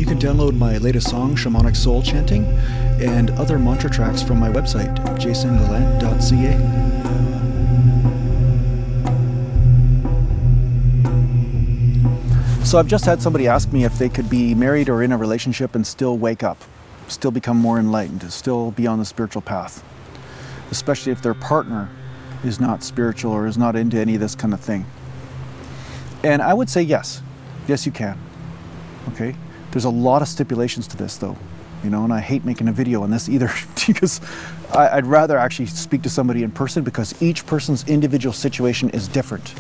can download my latest song, Shamanic Soul Chanting, and other mantra tracks from my website, JasonGallant.ca. So I've just had somebody ask me if they could be married or in a relationship and still wake up, still become more enlightened, still be on the spiritual path, especially if their partner is not spiritual or is not into any of this kind of thing. And I would say yes. Yes, you can. Okay? There's a lot of stipulations to this though, you know, and I hate making a video on this either because I'd rather actually speak to somebody in person because each person's individual situation is different.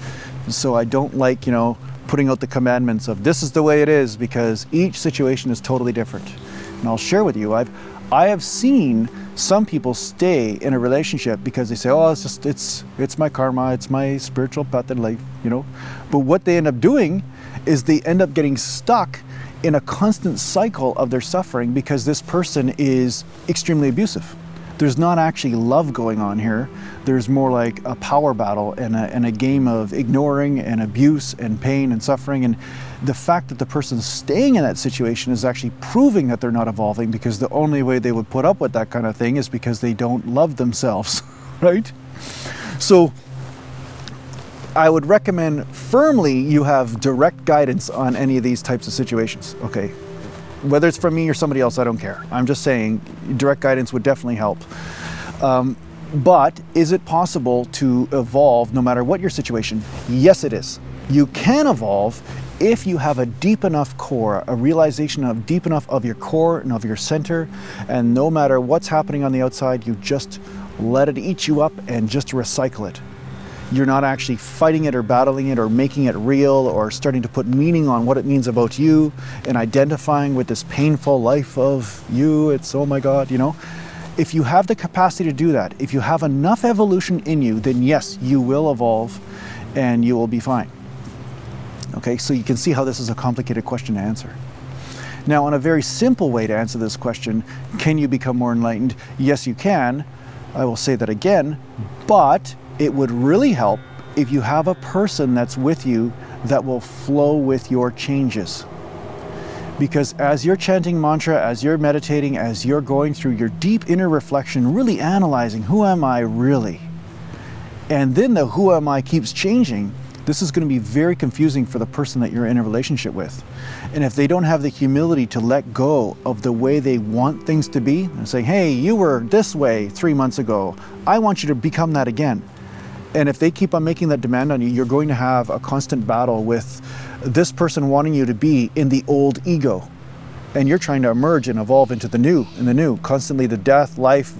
So I don't like, you know, putting out the commandments of this is the way it is because each situation is totally different. And I'll share with you, I have seen some people stay in a relationship because they say, oh, it's my karma, it's my spiritual path in life, you know. But what they end up doing is they end up getting stuck in a constant cycle of their suffering because this person is extremely abusive. There's not actually love going on here. There's more like a power battle and a game of ignoring and abuse and pain and suffering. And the fact that the person's staying in that situation is actually proving that they're not evolving because the only way they would put up with that kind of thing is because they don't love themselves, right? So I would recommend firmly you have direct guidance on any of these types of situations, okay? Whether it's from me or somebody else, I don't care. I'm just saying direct guidance would definitely help. But is it possible to evolve no matter what your situation? Yes, it is. You can evolve if you have a deep enough core, a realization of deep enough of your core and of your center, and no matter what's happening on the outside, you just let it eat you up and just recycle it. You're not actually fighting it or battling it or making it real or starting to put meaning on what it means about you and identifying with this painful life of you. It's, oh my God, you know. If you have the capacity to do that, if you have enough evolution in you, then yes, you will evolve and you will be fine. Okay, so you can see how this is a complicated question to answer. Now, on a very simple way to answer this question, can you become more enlightened? Yes, you can. I will say that again, but it would really help if you have a person that's with you that will flow with your changes. Because as you're chanting mantra, as you're meditating, as you're going through your deep inner reflection, really analyzing who am I really? And then the who am I keeps changing, this is going to be very confusing for the person that you're in a relationship with. And if they don't have the humility to let go of the way they want things to be and say, hey, you were this way 3 months ago, I want you to become that again. And if they keep on making that demand on you, you're going to have a constant battle with this person wanting you to be in the old ego. And you're trying to emerge and evolve into the new, constantly the death, life,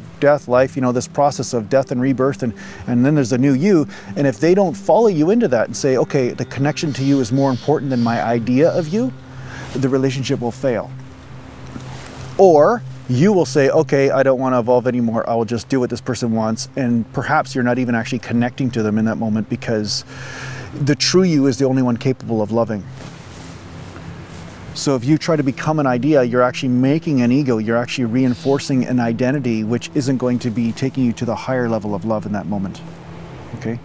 you know, this process of death and rebirth, and then there's the new you. And if they don't follow you into that and say, okay, the connection to you is more important than my idea of you, the relationship will fail. Or you will say, okay, I don't want to evolve anymore. I will just do what this person wants. And perhaps you're not even actually connecting to them in that moment because the true you is the only one capable of loving. So if you try to become an idea, you're actually making an ego. You're actually reinforcing an identity which isn't going to be taking you to the higher level of love in that moment. Okay?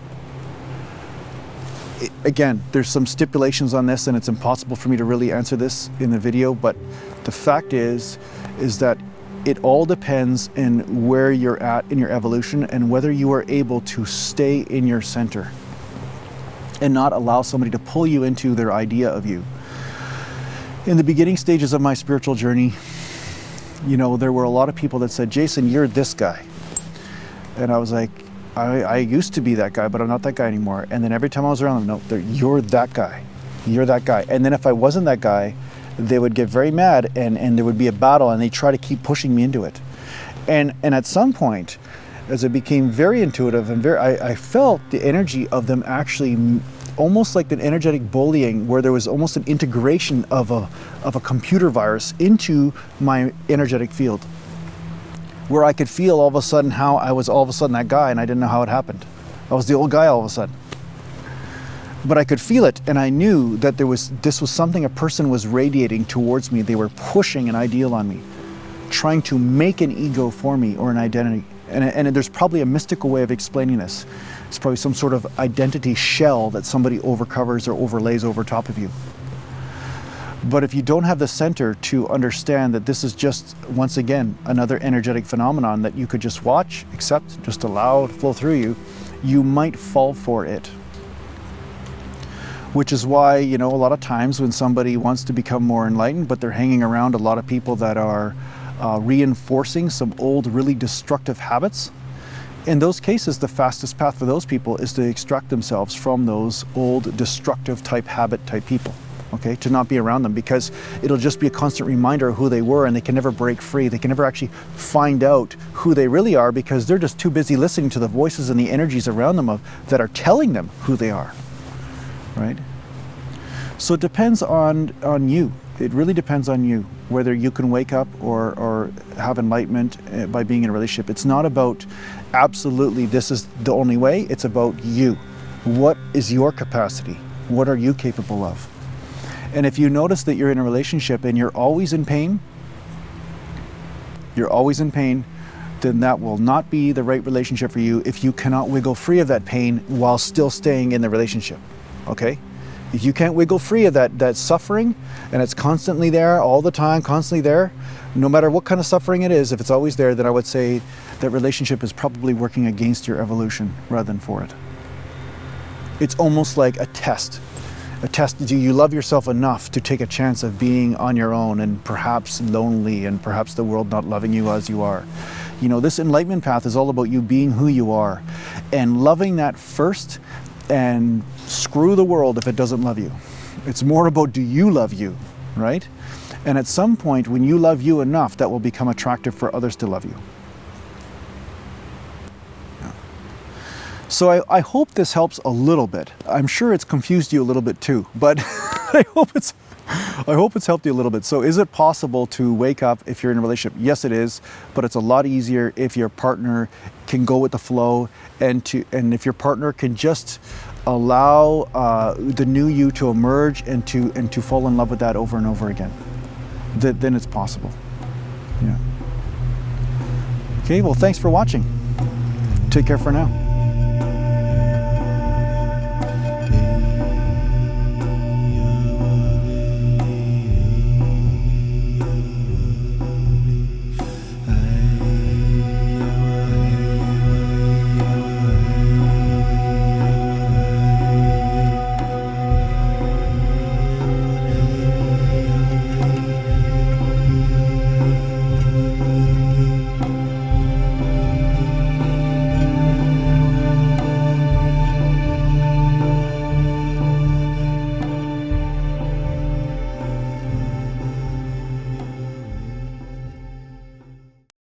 Again, there's some stipulations on this and it's impossible for me to really answer this in the video, but the fact is that it all depends on where you're at in your evolution and whether you are able to stay in your center and not allow somebody to pull you into their idea of you. In the beginning stages of my spiritual journey, you know, there were a lot of people that said, Jason, you're this guy. And I was like, I used to be that guy, but I'm not that guy anymore. And then every time I was around them, no, you're that guy. You're that guy. And then if I wasn't that guy, they would get very mad and there would be a battle and they try to keep pushing me into it. And at some point, as I became very intuitive and I felt the energy of them actually almost like an energetic bullying where there was almost an integration of a computer virus into my energetic field, where I could feel all of a sudden how I was all of a sudden that guy and I didn't know how it happened. I was the old guy all of a sudden. But I could feel it and I knew that this was something a person was radiating towards me. They were pushing an ideal on me, trying to make an ego for me or an identity. And there's probably a mystical way of explaining this. It's probably some sort of identity shell that somebody overcovers or overlays over top of you. But if you don't have the center to understand that this is just, once again, another energetic phenomenon that you could just watch, accept, just allow it to flow through you, you might fall for it. Which is why, you know, a lot of times when somebody wants to become more enlightened, but they're hanging around a lot of people that are reinforcing some old, really destructive habits, in those cases, the fastest path for those people is to extract themselves from those old, destructive type habit type people. Okay, to not be around them, because it'll just be a constant reminder of who they were, and they can never break free. They can never actually find out who they really are, because they're just too busy listening to the voices and the energies around them that are telling them who they are, right? So it depends on you. It really depends on you, whether you can wake up or have enlightenment by being in a relationship. It's not about absolutely this is the only way. It's about you. What is your capacity? What are you capable of? And if you notice that you're in a relationship and you're always in pain, then that will not be the right relationship for you if you cannot wiggle free of that pain while still staying in the relationship, okay? If you can't wiggle free of that suffering, and it's constantly there all the time, constantly there, no matter what kind of suffering it is, if it's always there, then I would say that relationship is probably working against your evolution rather than for it. It's almost like a test. A test, do you love yourself enough to take a chance of being on your own and perhaps lonely and perhaps the world not loving you as you are? You know, this enlightenment path is all about you being who you are and loving that first, and screw the world if it doesn't love you. It's more about, do you love you, right? And at some point when you love you enough, that will become attractive for others to love you. So I hope this helps a little bit. I'm sure it's confused you a little bit too, but I hope it's helped you a little bit. So is it possible to wake up if you're in a relationship? Yes, it is, but it's a lot easier if your partner can go with the flow, and if your partner can just allow the new you to emerge and to fall in love with that over and over again. Then it's possible. Yeah. Okay, well, thanks for watching. Take care for now.